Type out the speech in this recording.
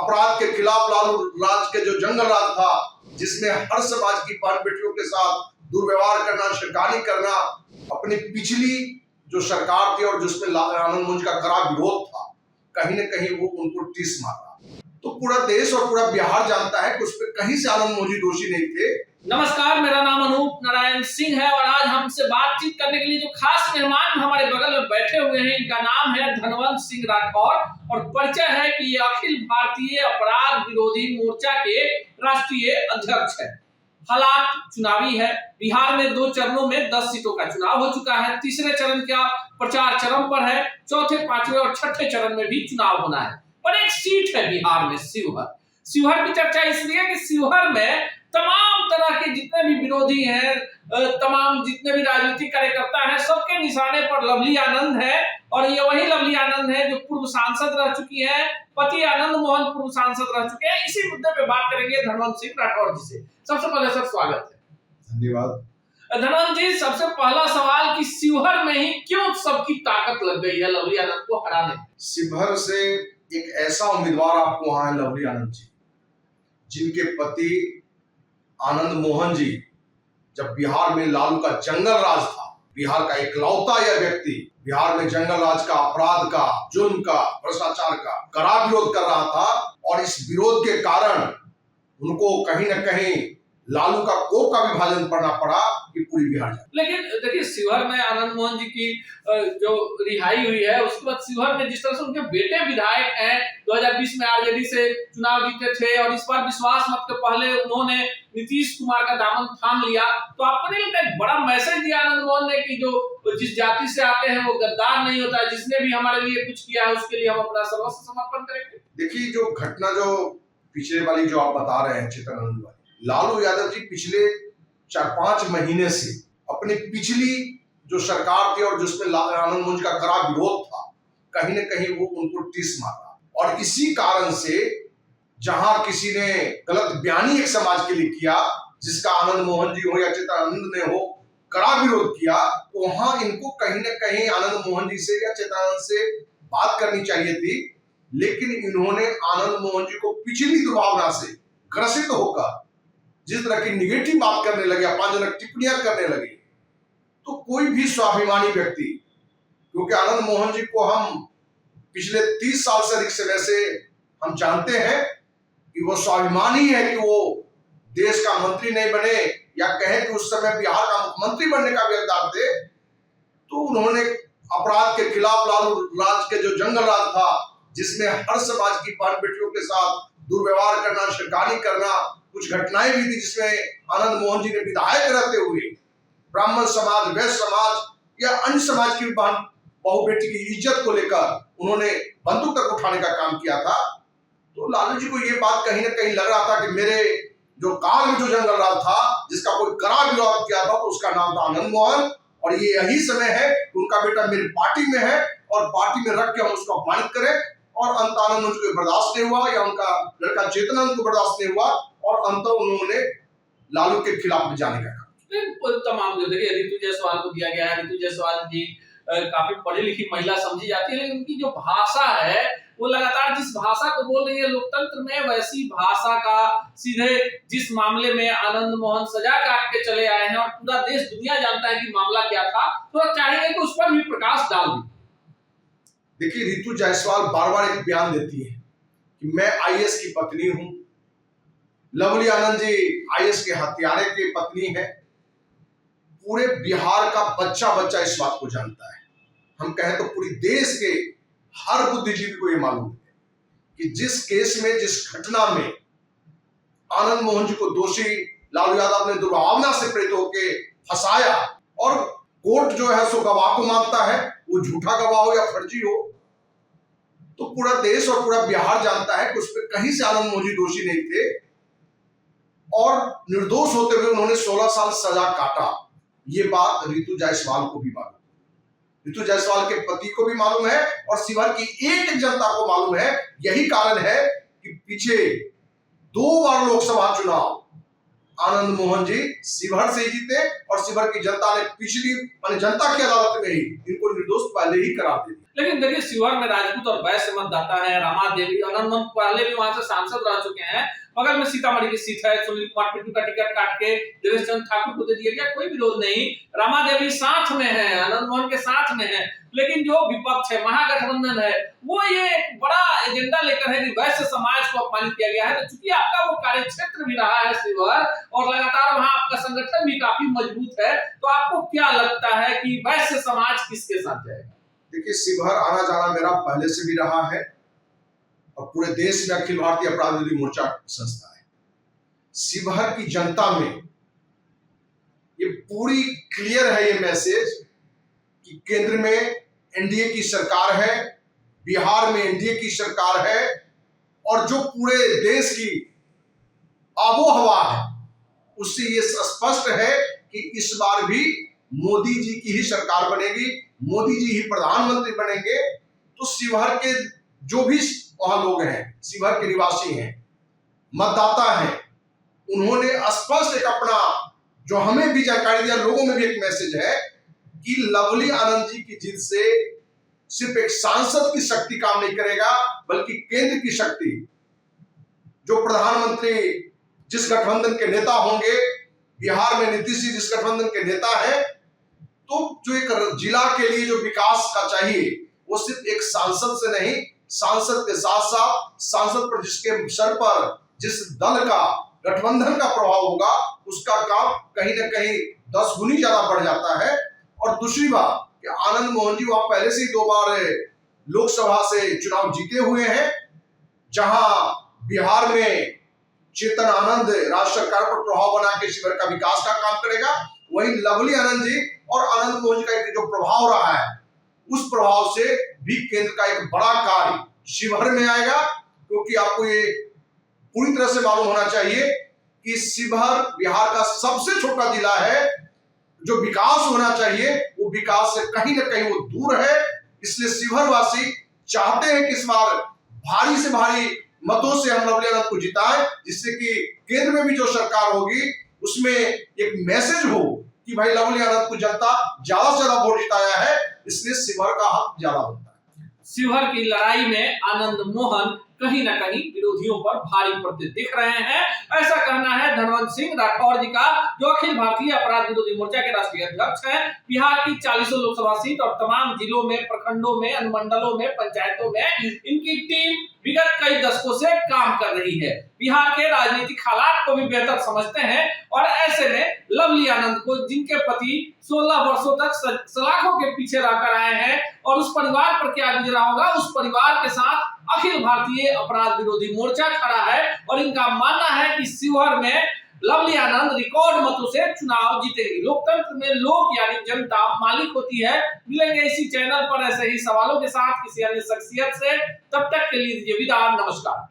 अपराध के खिलाफ लालू राज के जो जंगल राज था, जिसमें हर समाज की बहन बेटियों के साथ दुर्व्यवहार करना, शिकायत करना, अपनी पिछली जो सरकार थी और जिसमें आनंद मोहन का कड़ा विरोध था, कहीं न कहीं वो उनको टीस मारा। तो पूरा देश और पूरा बिहार जानता है कि उस पर कहीं से आनंद मोहन दोषी नहीं थे। नमस्कार, मेरा नाम अनूप नारायण सिंह है और आज हमसे बातचीत करने के लिए जो खास मेहमान हमारे बगल में बैठे हुए हैं, इनका नाम है धनवंत सिंह राठौर और परिचय है कि ये अखिल भारतीय अपराध विरोधी मोर्चा के राष्ट्रीय अध्यक्ष है। हालात चुनावी है। बिहार में 2 चरणों में 10 सीटों का चुनाव हो चुका है। तीसरे चरण का प्रचार चरम पर है। चौथे, 5वें और 6ठे चरण में भी चुनाव होना है। पर एक सीट है बिहार में, शिवहर। शिवहर की चर्चा इसलिए कि शिवहर में तमाम तरह के जितने भी विरोधी हैं, तमाम जितने भी राजनीतिक कार्यकर्ता हैं, सबके निशाने पर लवली आनंद है और ये वही लवली आनंद है जो पूर्व सांसद रह चुकी है। पति आनंद मोहन पूर्व सांसद रह चुके हैं। इसी मुद्दे पे बात करेंगे धनवंत सिंह राठौर जी से। सबसे पहले सर स्वागत है। धन्यवाद। धनवंत जी, सबसे पहला सवाल कि शिवहर में ही क्यों सबकी ताकत लग गई है लवली आनंद को हराने? शिवहर से एक ऐसा उम्मीदवार आपको वहां है, लवली आनंद जी, जिनके पति आनंद मोहन जी जब बिहार में लालू का जंगल राज था, बिहार का इकलौता यह व्यक्ति बिहार में जंगल राज का, अपराध का, जुर्म का, भ्रष्टाचार का कड़ा विरोध कर रहा था और इस विरोध के कारण उनको कहीं न कहीं लालू का कोप का विभाजन पड़ना पड़ा कि पूरी बिहार जाए। लेकिन देखिए, शिवहर में आनंद मोहन जी की जो रिहाई हुई है, उसके बाद शिवहर में जिस तरह से उनके बेटे विधायक हैं, 2020 में आरजेडी से चुनाव जीते थे और इस बार विश्वास मत के पहले उन्होंने नीतीश कुमार का दामन थाम लिया, तो आपको नहीं लगता एक बड़ा मैसेज दिया आनंद मोहन ने कि जो जिस जाति से आते हैं वो गद्दार नहीं होता है, जिसने भी हमारे लिए कुछ किया है उसके लिए हम अपना सर्वस्व समर्पण करेंगे? देखिए, जो घटना जो पिछले वाली जो आप बता रहे हैं, चित्रानंद वाली, लालू यादव जी पिछले 4-5 महीने से अपनी पिछली जो सरकार थी और जिसमें आनंद मोहन का कड़ा विरोध था, कहीं न कहीं वो उनको टीस मारा और इसी कारण से जहां किसी ने गलत बयानी एक समाज के लिए किया, जिसका आनंद मोहन जी हो या चित्रानंद ने हो कड़ा विरोध किया, तो वहां इनको कहीं न कहीं आनंद मोहन जी से या चित्रानंद से बात करनी चाहिए थी। लेकिन इन्होंने आनंद मोहन जी को पिछली दुर्भावना से ग्रसित होकर जिस तरह की निगेटिव बात करने लगे, अपमानजनक टिप्पणियां करने लगे, तो कोई भी स्वाभिमानी व्यक्ति, क्योंकि आनंद मोहन जी को हम पिछले 30 साल से अधिक समय से हम जानते हैं कि वो स्वाभिमानी है कि वो देश का मंत्री नहीं बने या कहें कि उस समय बिहार का मुख्यमंत्री बनने का भी हकदार थे, तो उन्होंने अपराध के खिलाफ लालू राज के जो जंगल राज था, जिसमें हर समाज की बहन बेटियों के साथ दुर्व्यवहार करना, शिकायत करना, कुछ घटनाएं भी थी जिसमें आनंद मोहन जी ने विधायक रहते हुए ब्राह्मण समाज, वैश्य समाज या अन्य समाज की बहू बेटी की इज्जत को लेकर उन्होंने बंदूक तक उठाने का काम किया था। तो लालू जी को ये बात कहीं ना कहीं लग रहा था कि मेरे जो काल में जो जंगल राज था, जिसका कोई कड़ा विरोध किया था, तो उसका नाम था आनंद मोहन और ये यही समय है कि उनका बेटा मेरी पार्टी में है और पार्टी में रख के हम उसको अपमानित करें। और अंत आनंद उनको बर्दाश्त नहीं हुआ या उनका लड़का चेतना उनको बर्दाश्त नहीं हुआ और अंत उन्होंने लालू के खिलाफ में जाने का तमाम जो देखिए ऋतु जायसवाल को दिया गया है। ऋतु जायसवाल जी काफी पढ़ी लिखी महिला समझी जाती है, लेकिन उनकी जो भाषा है वो लगातार जिस भाषा को बोल रही है लोकतंत्र में, वैसी भाषा का सीधे जिस मामले में आनंद मोहन सजा काट के चले आए हैं और पूरा देश दुनिया जानता है कि मामला क्या था, तो चाहेंगे कि उस पर भी प्रकाश डाल दें। देखिए, ऋतु जायसवाल बार बार एक बयान देती है कि मैं आईएएस की पत्नी हूं। लवली आनंद जी आईएएस के हत्यारे की पत्नी है। पूरे बिहार का बच्चा बच्चा इस बात को जानता है। हम कहें तो पूरी देश के हर बुद्धिजीवी को यह मालूम है कि जिस केस में, जिस घटना में आनंद मोहन जी को दोषी लालू यादव ने दुर्भावना से प्रेरित होकर फंसाया और कोर्ट जो है सो गवाह को मानता है, वो झूठा गवाह हो या फर्जी हो, तो पूरा देश और पूरा बिहार जानता है कि उस पर कहीं से आनंद मोहन जी दोषी नहीं थे और निर्दोष होते हुए उन्होंने 16 साल सजा काटा। ये बात ऋतु जायसवाल को भी मालूम, ऋतु जायसवाल के पति को भी मालूम है और शिवहर की एक जनता को मालूम है। यही कारण है कि पीछे 2 बार लोकसभा चुनाव आनंद मोहन जी शिवहर से जीते और शिवहर की जनता ने पिछली जनता की अदालत में ही इनको निर्दोष पहले ही करार दे दिया। लेकिन देखिए शिवहर में राजपूत और वैश्य मतदाता है। रमा देवी आनंद मोहन पहले भी वहां से सांसद रह चुके हैं। बगल में सीतामढ़ी की सीट है, सुनील कुमार पिंटू का टिकट काट के देवेश चंद्र ठाकुर को दे दिया गया, कोई विरोध नहीं। रमा देवी साथ में है, आनंद मोहन के साथ में है। लेकिन जो विपक्ष है, महागठबंधन है, वो ये एक बड़ा एजेंडा लेकर है कि वैश्य समाज को अपमानित किया गया है। तो चूंकि आपका वो कार्य क्षेत्र भी रहा है शिवहर और लगातार वहां आपका संगठन भी काफी मजबूत है, तो आपको क्या लगता है कि वैश्य समाज किसके साथ जाएगा? देखिए, शिवहर आना जाना मेरा पहले से भी रहा है और पूरे देश में अखिल भारतीय अपराध विरोधी मोर्चा संस्था है। शिवहर की जनता में ये पूरी क्लियर है ये मैसेज कि केंद्र में एनडीए की सरकार है, बिहार में एनडीए की सरकार है और जो पूरे देश की आबोहवा है उससे ये स्पष्ट है कि इस बार भी मोदी जी की ही सरकार बनेगी, मोदी जी ही प्रधानमंत्री बनेंगे। तो शिवहर के जो भी वहां लोग हैं, शिवहर के निवासी हैं, मतदाता हैं, उन्होंने स्पष्ट एक अपना जो हमें भी जानकारी दिया, लोगों में भी एक मैसेज है कि लवली आनंद जी की जीत से सिर्फ एक सांसद की शक्ति काम नहीं करेगा, बल्कि केंद्र की शक्ति, जो प्रधानमंत्री जिस गठबंधन के नेता होंगे, बिहार में नीतीश जी जिस गठबंधन के नेता है, तो जो एक जिला के लिए जो विकास का चाहिए वो सिर्फ एक सांसद से नहीं, सांसद के साथ साथ सांसद पर जिसके सर पर जिस दल का गठबंधन का प्रभाव होगा उसका काम कहीं ना कहीं 10 गुनी ज्यादा बढ़ जाता है। और दूसरी बात कि आनंद मोहन जी वहां पहले से ही 2 बार लोकसभा से चुनाव जीते हुए हैं, जहां बिहार में चेतन आनंद राज्य सरकार पर प्रभाव बना के शिवहर का विकास का काम करेगा, वहीं लवली आनंद जी और आनंद मोहन जी का एक जो प्रभाव रहा है उस प्रभाव से भी केंद्र का एक बड़ा कार्य शिवहर में आएगा। क्योंकि आपको ये पूरी तरह से मालूम होना चाहिए कि शिवहर बिहार का सबसे छोटा जिला है, जो विकास होना चाहिए वो विकास से कहीं ना कहीं वो दूर है। इसलिए शिवहर वासी चाहते हैं कि इस बार भारी से भारी मतों से हम लवली आनंद को जिताएं, जिससे कि केंद्र में भी जो सरकार होगी उसमें एक मैसेज हो कि भाई लवली आनंद को जनता ज्यादा से ज्यादा वोट जिताया है, इसलिए शिवहर का हक ज्यादा बनता है। शिवहर की लड़ाई में आनंद मोहन कहीं ना कहीं विरोधियों पर भारी पड़ते दिख रहे हैं, ऐसा कहना है धनवंत सिंह राठौर जी का, जो अखिल भारतीय अपराध विरोधी मोर्चा के राष्ट्रीय अध्यक्ष हैं। बिहार की 40 लोकसभा सीट और तमाम जिलों में, प्रखंडों में, अनुमंडलों में, पंचायतों में इनकी टीम विगत कई दशकों से काम कर रही है। बिहार के राजनीतिक हालात को भी बेहतर समझते हैं और ऐसे में लवली आनंद को, जिनके पति 16 वर्षों तक सलाखों के पीछे रहकर आए हैं और उस परिवार पर क्या गुजरा होगा, उस परिवार के साथ अखिल भारतीय अपराध विरोधी मोर्चा खड़ा है और इनका मानना है कि शिवहर में लवली आनंद रिकॉर्ड मतों से चुनाव जीतेगी। लोकतंत्र में लोग यानी जनता मालिक होती है। मिलेंगे इसी चैनल पर ऐसे ही सवालों के साथ किसी अन्य शख्सियत से, तब तक के लिए दीजिए विदा, नमस्कार।